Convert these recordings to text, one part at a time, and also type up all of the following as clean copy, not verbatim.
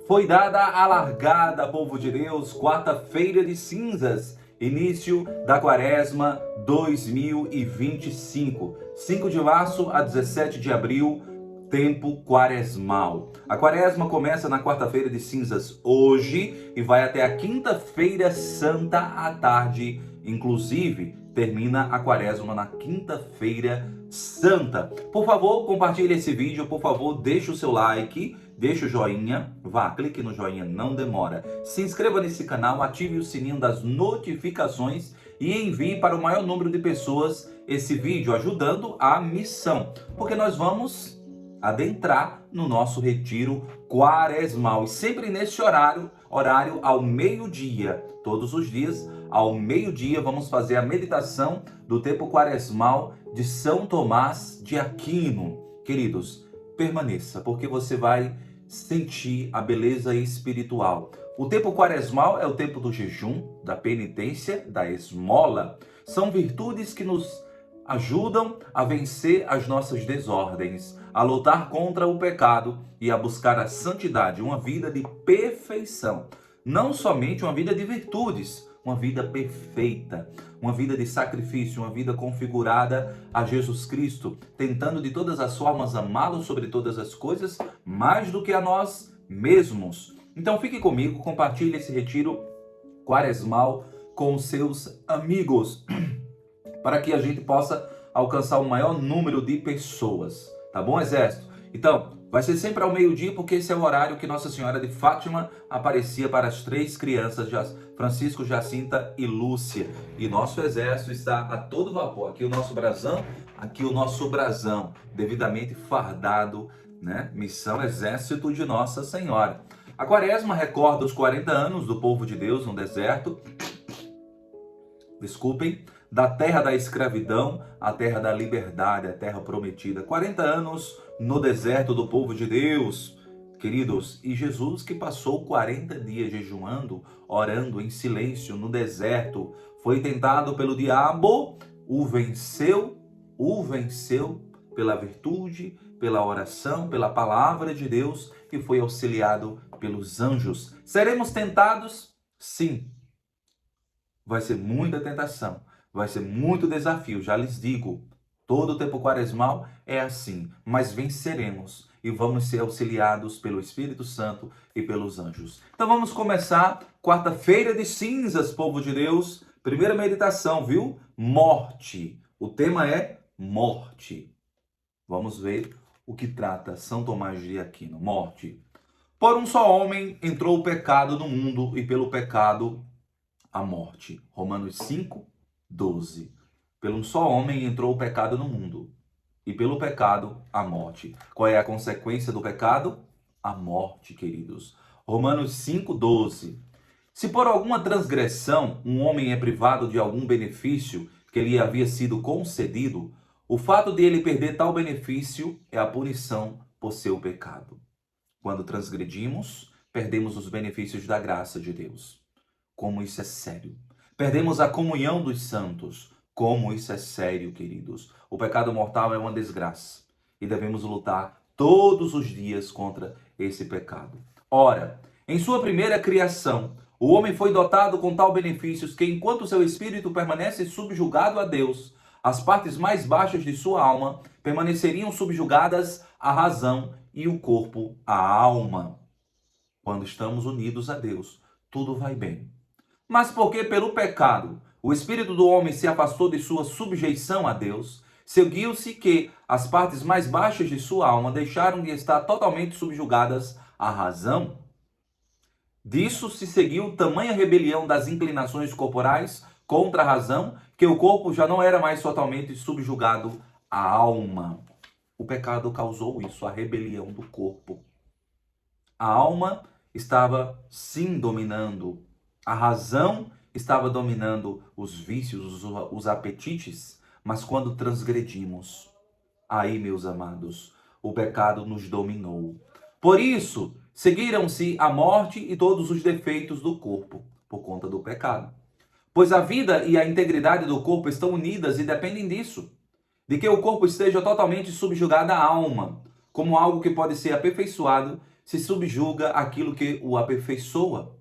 Foi dada a largada, povo de Deus, quarta-feira de cinzas, início da quaresma 2025. 5 de março a 17 de abril, tempo quaresmal. A quaresma começa na quarta-feira de cinzas hoje e vai até a quinta-feira santa à tarde. Inclusive, termina a quaresma na quinta-feira santa. Por favor, compartilhe esse vídeo, por favor, deixe o seu like, deixe o joinha, clique no joinha, não demora. Se inscreva nesse canal, ative o sininho das notificações e envie para o maior número de pessoas esse vídeo, ajudando a missão. Porque nós vamos adentrar no nosso retiro quaresmal e sempre nesse horário ao meio-dia, todos os dias ao meio-dia vamos fazer a meditação do tempo quaresmal de São Tomás de Aquino. Queridos, permaneça, porque você vai sentir a beleza espiritual. O tempo quaresmal é o tempo do jejum, da penitência, da esmola. São virtudes que nos ajudam a vencer as nossas desordens, a lutar contra o pecado e a buscar a santidade, uma vida de perfeição. Não somente uma vida de virtudes, uma vida perfeita, uma vida de sacrifício, uma vida configurada a Jesus Cristo, tentando de todas as formas amá-lo sobre todas as coisas, mais do que a nós mesmos. Então fique comigo, compartilhe esse retiro quaresmal com os seus amigos, para que a gente possa alcançar o maior número de pessoas. Tá bom, exército? Então, vai ser sempre ao meio-dia, porque esse é o horário que Nossa Senhora de Fátima aparecia para as 3 crianças, Francisco, Jacinta e Lúcia. E nosso exército está a todo vapor. Aqui o nosso brasão, devidamente fardado, né? Missão Exército de Nossa Senhora. A quaresma recorda os 40 anos do povo de Deus no deserto, da terra da escravidão à terra da liberdade, a terra prometida. 40 anos no deserto do povo de Deus, queridos. E Jesus, que passou 40 dias jejuando, orando em silêncio no deserto, foi tentado pelo diabo, o venceu pela virtude, pela oração, pela palavra de Deus e foi auxiliado pelos anjos. Seremos tentados? Sim. Vai ser muita tentação, vai ser muito desafio, já lhes digo. Todo o tempo quaresmal é assim, mas venceremos e vamos ser auxiliados pelo Espírito Santo e pelos anjos. Então vamos começar quarta-feira de cinzas, povo de Deus. Primeira meditação, viu? Morte. O tema é morte. Vamos ver o que trata São Tomás de Aquino. Morte. Por um só homem entrou o pecado no mundo e pelo pecado a morte. Romanos 5, 12. Pelo um só homem entrou o pecado no mundo, e pelo pecado a morte. Qual é a consequência do pecado? A morte, queridos. Romanos 5, 12. Se por alguma transgressão um homem é privado de algum benefício que lhe havia sido concedido, o fato de ele perder tal benefício é a punição por seu pecado. Quando transgredimos, perdemos os benefícios da graça de Deus. Como isso é sério. Perdemos a comunhão dos santos. Como isso é sério, queridos. O pecado mortal é uma desgraça. E devemos lutar todos os dias contra esse pecado. Ora, em sua primeira criação, o homem foi dotado com tal benefícios que, enquanto seu espírito permanece subjugado a Deus, as partes mais baixas de sua alma permaneceriam subjugadas à razão e o corpo à alma. Quando estamos unidos a Deus, tudo vai bem. Mas porque pelo pecado o espírito do homem se afastou de sua subjeição a Deus, seguiu-se que as partes mais baixas de sua alma deixaram de estar totalmente subjugadas à razão. Disso se seguiu tamanha rebelião das inclinações corporais contra a razão, que o corpo já não era mais totalmente subjugado à alma. O pecado causou isso, a rebelião do corpo. A alma estava sim dominando. A razão estava dominando os vícios, os apetites, mas quando transgredimos, aí, meus amados, o pecado nos dominou. Por isso, seguiram-se a morte e todos os defeitos do corpo, por conta do pecado. Pois a vida e a integridade do corpo estão unidas e dependem disso, de que o corpo esteja totalmente subjugado à alma, como algo que pode ser aperfeiçoado se subjuga àquilo que o aperfeiçoa.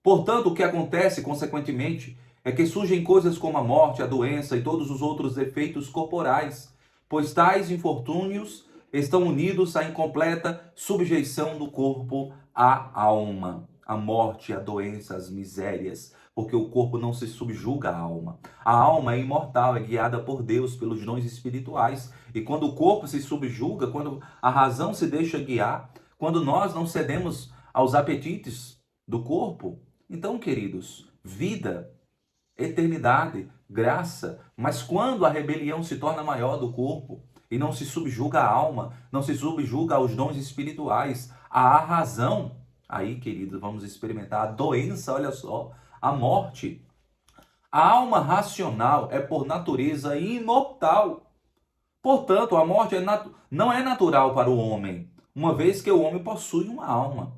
Portanto, o que acontece, consequentemente, é que surgem coisas como a morte, a doença e todos os outros efeitos corporais, pois tais infortúnios estão unidos à incompleta subjeição do corpo à alma. A morte, a doença, as misérias, porque o corpo não se subjuga à alma. A alma é imortal, é guiada por Deus, pelos dons espirituais. E quando o corpo se subjuga, quando a razão se deixa guiar, quando nós não cedemos aos apetites do corpo, então, queridos, vida, eternidade, graça, mas quando a rebelião se torna maior do corpo e não se subjuga à alma, não se subjuga aos dons espirituais, à razão, aí, queridos, vamos experimentar a doença, olha só, a morte. A alma racional é por natureza imortal. Portanto, a morte não é natural para o homem, uma vez que o homem possui uma alma.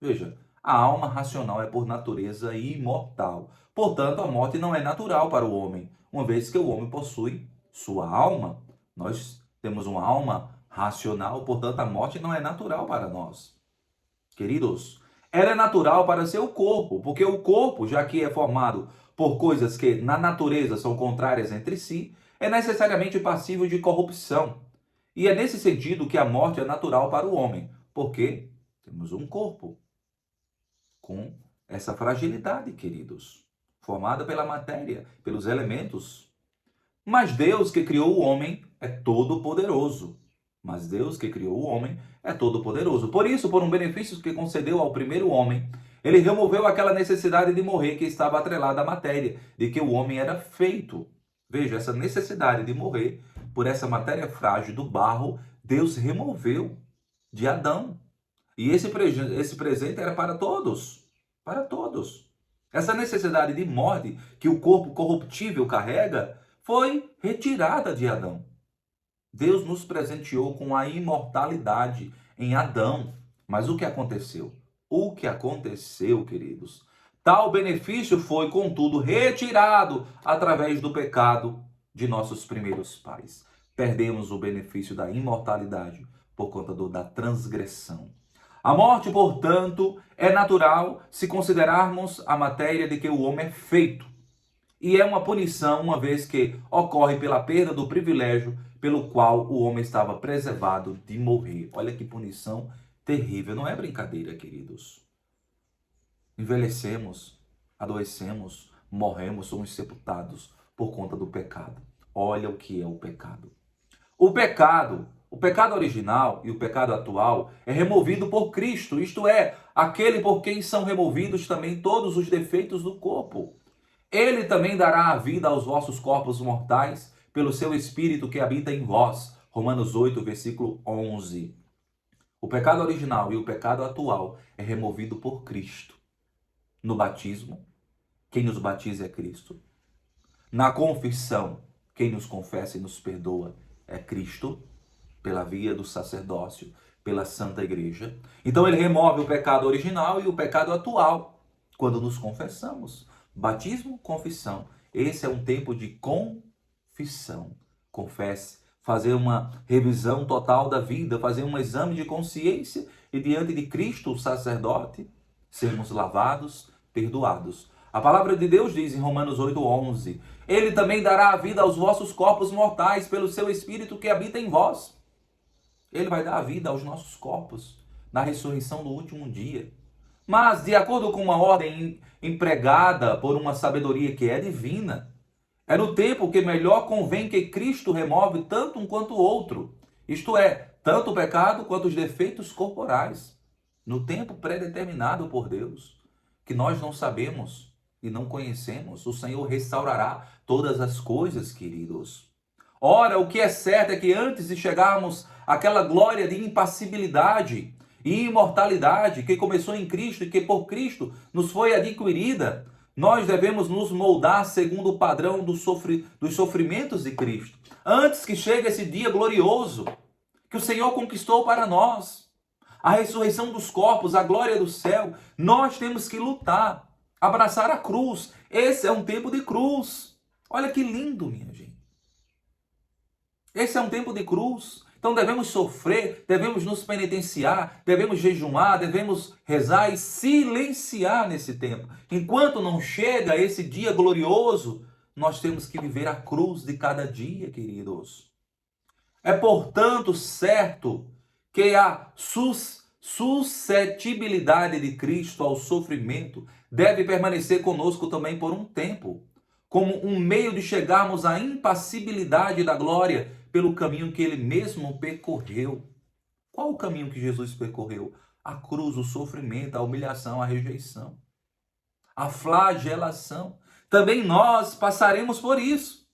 Veja, a alma racional é por natureza imortal. Portanto, a morte não é natural para o homem, uma vez que o homem possui sua alma. Nós temos uma alma racional, portanto, a morte não é natural para nós. Queridos, ela é natural para seu corpo, porque o corpo, já que é formado por coisas que na natureza são contrárias entre si, é necessariamente passível de corrupção. E é nesse sentido que a morte é natural para o homem, porque temos um corpo com essa fragilidade, queridos, formada pela matéria, pelos elementos. Mas Deus que criou o homem é todo-poderoso. Mas Deus que criou o homem é todo-poderoso. Por isso, por um benefício que concedeu ao primeiro homem, ele removeu aquela necessidade de morrer que estava atrelada à matéria, de que o homem era feito. Veja, essa necessidade de morrer por essa matéria frágil do barro, Deus removeu de Adão. E esse presente era para todos. Para todos. Essa necessidade de morte que o corpo corruptível carrega foi retirada de Adão. Deus nos presenteou com a imortalidade em Adão. Mas o que aconteceu? O que aconteceu, queridos? Tal benefício foi, contudo, retirado através do pecado de nossos primeiros pais. Perdemos o benefício da imortalidade por conta da transgressão. A morte, portanto, é natural se considerarmos a matéria de que o homem é feito. E é uma punição, uma vez que ocorre pela perda do privilégio pelo qual o homem estava preservado de morrer. Olha que punição terrível, não é brincadeira, queridos. Envelhecemos, adoecemos, morremos, somos sepultados por conta do pecado. Olha o que é o pecado. O pecado original e o pecado atual é removido por Cristo, isto é, aquele por quem são removidos também todos os defeitos do corpo. Ele também dará a vida aos vossos corpos mortais pelo seu Espírito que habita em vós. Romanos 8, versículo 11. O pecado original e o pecado atual é removido por Cristo. No batismo, quem nos batiza é Cristo. Na confissão, quem nos confessa e nos perdoa é Cristo, pela via do sacerdócio, pela Santa Igreja. Então ele remove o pecado original e o pecado atual quando nos confessamos. Batismo, confissão. Esse é um tempo de confissão. Confesse, fazer uma revisão total da vida, fazer um exame de consciência e diante de Cristo, o sacerdote, sermos lavados, perdoados. A palavra de Deus diz em Romanos 8:11, Ele também dará a vida aos vossos corpos mortais pelo seu Espírito que habita em vós. Ele vai dar a vida aos nossos corpos na ressurreição do último dia. Mas, de acordo com uma ordem empregada por uma sabedoria que é divina, é no tempo que melhor convém que Cristo remove tanto um quanto o outro. Isto é, tanto o pecado quanto os defeitos corporais. No tempo predeterminado por Deus, que nós não sabemos e não conhecemos, o Senhor restaurará todas as coisas, queridos. Ora, o que é certo é que antes de chegarmos àquela glória de impassibilidade e imortalidade que começou em Cristo e que por Cristo nos foi adquirida, nós devemos nos moldar segundo o padrão dos sofrimentos de Cristo. Antes que chegue esse dia glorioso que o Senhor conquistou para nós, a ressurreição dos corpos, a glória do céu, nós temos que lutar, abraçar a cruz. Esse é um tempo de cruz. Olha que lindo, minha gente. Esse é um tempo de cruz Então devemos sofrer, devemos nos penitenciar, devemos jejuar, devemos rezar e silenciar nesse tempo. Enquanto não chega esse dia glorioso, nós temos que viver a cruz de cada dia, queridos. É, portanto, certo que a suscetibilidade de Cristo ao sofrimento deve permanecer conosco também por um tempo, como um meio de chegarmos à impassibilidade da glória pelo caminho que ele mesmo percorreu. Qual o caminho que Jesus percorreu? A cruz, o sofrimento, a humilhação, a rejeição, a flagelação. Também nós passaremos por isso.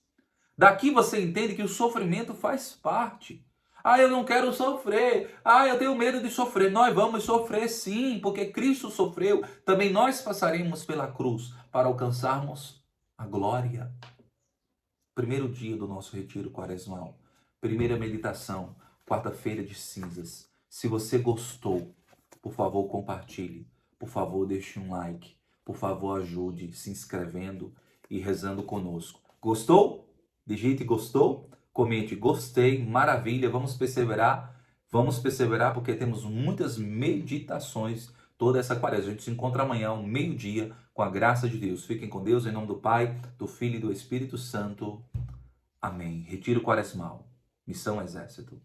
Daqui você entende que o sofrimento faz parte. Ah, eu não quero sofrer. Ah, eu tenho medo de sofrer. Nós vamos sofrer sim, porque Cristo sofreu. Também nós passaremos pela cruz para alcançarmos a glória. Primeiro dia do nosso retiro quaresmal. Primeira meditação, quarta-feira de cinzas. Se você gostou, por favor, compartilhe. Por favor, deixe um like. Por favor, ajude se inscrevendo e rezando conosco. Gostou? Digite gostou, comente gostei, maravilha, vamos perseverar porque temos muitas meditações toda essa quaresma. A gente se encontra amanhã, ao meio-dia, com a graça de Deus. Fiquem com Deus, em nome do Pai, do Filho e do Espírito Santo. Amém. Retiro quaresmal. Missão Exército.